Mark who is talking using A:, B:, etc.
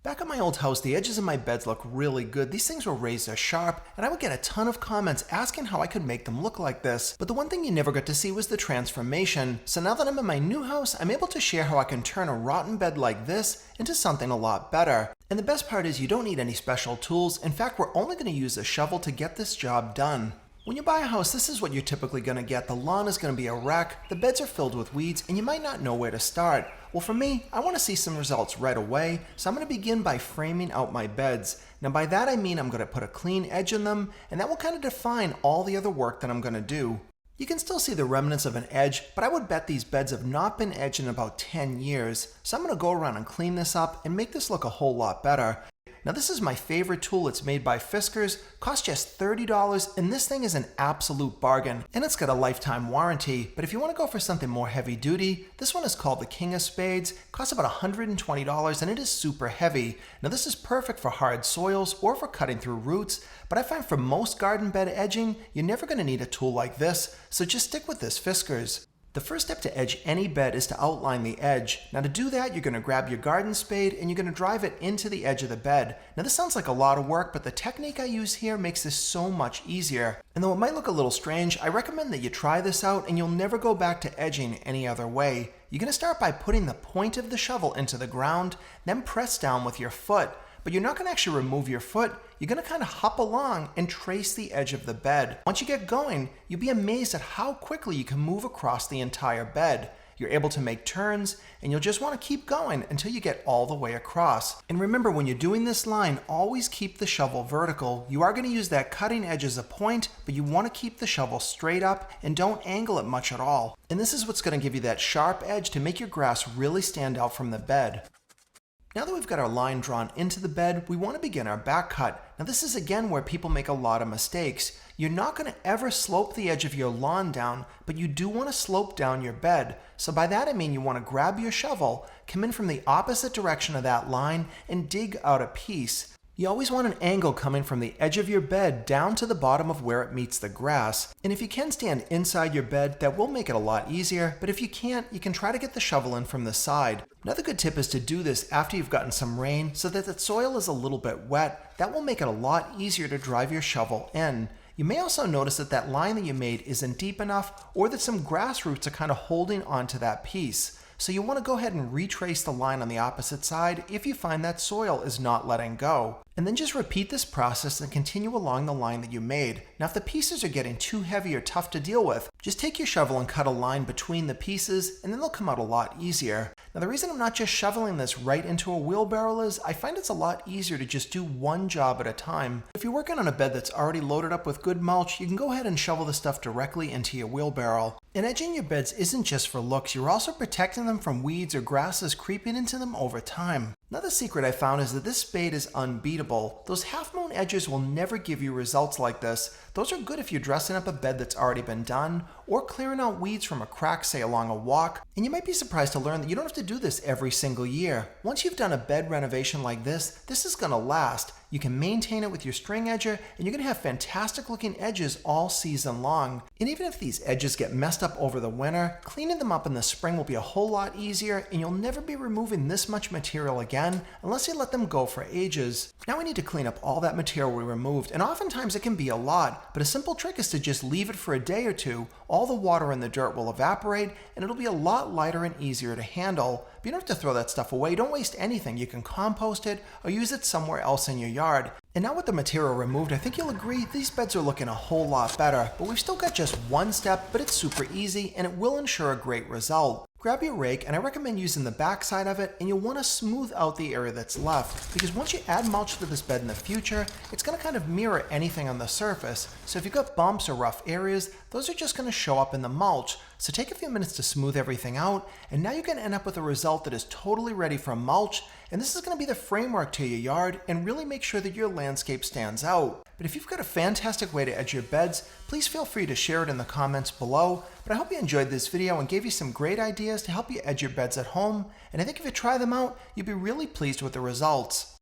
A: Back at my old house, the edges of my beds look really good. These things were razor sharp, and I would get a ton of comments asking how I could make them look like this. But the one thing you never got to see was the transformation. So now that I'm in my new house, I'm able to share how I can turn a rotten bed like this into something a lot better. And the best part is you don't need any special tools. In fact, we're only going to use a shovel to get this job done. When you buy a house, this is what you're typically going to get. The lawn is going to be a wreck, the beds are filled with weeds, and you might not know where to start. Well, for me, I want to see some results right away, so I'm going to begin by framing out my beds. Now by that I mean I'm going to put a clean edge in them, and that will kind of define all the other work that I'm going to do. You can still see the remnants of an edge, but I would bet these beds have not been edged in about 10 years. So I'm going to go around and clean this up and make this look a whole lot better. Now this is my favorite tool. It's made by Fiskars, costs just $30, and this thing is an absolute bargain. And it's got a lifetime warranty, but if you want to go for something more heavy duty, this one is called the King of Spades, costs about $120, and it is super heavy. Now this is perfect for hard soils or for cutting through roots, but I find for most garden bed edging, you're never going to need a tool like this, so just stick with this Fiskars. The first step to edge any bed is to outline the edge. Now to do that, you're going to grab your garden spade and you're going to drive it into the edge of the bed. Now this sounds like a lot of work, but the technique I use here makes this so much easier. And though it might look a little strange, I recommend that you try this out and you'll never go back to edging any other way. You're going to start by putting the point of the shovel into the ground, then press down with your foot. But you're not going to actually remove your foot. You're going to kind of hop along and trace the edge of the bed. Once you get going, you'll be amazed at how quickly you can move across the entire bed. You're able to make turns, and you'll just want to keep going until you get all the way across. And remember, when you're doing this line, always keep the shovel vertical. You are going to use that cutting edge as a point, but you want to keep the shovel straight up and don't angle it much at all. And this is what's going to give you that sharp edge to make your grass really stand out from the bed. Now that we've got our line drawn into the bed, we want to begin our back cut. Now this is again where people make a lot of mistakes. You're not going to ever slope the edge of your lawn down, but you do want to slope down your bed. So by that I mean you want to grab your shovel, come in from the opposite direction of that line, and dig out a piece. You always want an angle coming from the edge of your bed down to the bottom of where it meets the grass. And if you can stand inside your bed, that will make it a lot easier, but if you can't, you can try to get the shovel in from the side. Another good tip is to do this after you've gotten some rain so that the soil is a little bit wet. That will make it a lot easier to drive your shovel in. You may also notice that that line that you made isn't deep enough, or that some grass roots are kind of holding onto that piece. So you want to go ahead and retrace the line on the opposite side if you find that soil is not letting go. And then just repeat this process and continue along the line that you made. Now if the pieces are getting too heavy or tough to deal with, just take your shovel and cut a line between the pieces, and then they'll come out a lot easier. Now the reason I'm not just shoveling this right into a wheelbarrow is I find it's a lot easier to just do one job at a time. If you're working on a bed that's already loaded up with good mulch, you can go ahead and shovel the stuff directly into your wheelbarrow. And edging your beds isn't just for looks, you're also protecting them from weeds or grasses creeping into them over time. Another secret I found is that this spade is unbeatable. Those half-moon edges will never give you results like this. Those are good if you're dressing up a bed that's already been done, or clearing out weeds from a crack, say along a walk. And you might be surprised to learn that you don't have to do this every single year. Once you've done a bed renovation like this is going to last. You can maintain it with your string edger, and you're going to have fantastic looking edges all season long. And even if these edges get messed up over the winter, cleaning them up in the spring will be a whole lot easier, and you'll never be removing this much material again unless you let them go for ages. Now we need to clean up all that material we removed, and oftentimes it can be a lot, but a simple trick is to just leave it for a day or two. All the water in the dirt will evaporate, and it'll be a lot lighter and easier to handle. But you don't have to throw that stuff away. Don't waste anything. You can compost it or use it somewhere else in your yard. And now with the material removed, I think you'll agree these beds are looking a whole lot better. But we've still got just one step, but it's super easy and it will ensure a great result. Grab your rake, and I recommend using the back side of it, and you'll want to smooth out the area that's left, because once you add mulch to this bed in the future, it's going to kind of mirror anything on the surface. So if you've got bumps or rough areas, those are just going to show up in the mulch. So take a few minutes to smooth everything out, and now you're going to end up with a result that is totally ready for mulch, and this is going to be the framework to your yard and really make sure that your landscape stands out. But if you've got a fantastic way to edge your beds, please feel free to share it in the comments below. But I hope you enjoyed this video and gave you some great ideas to help you edge your beds at home, and I think if you try them out, you'll be really pleased with the results.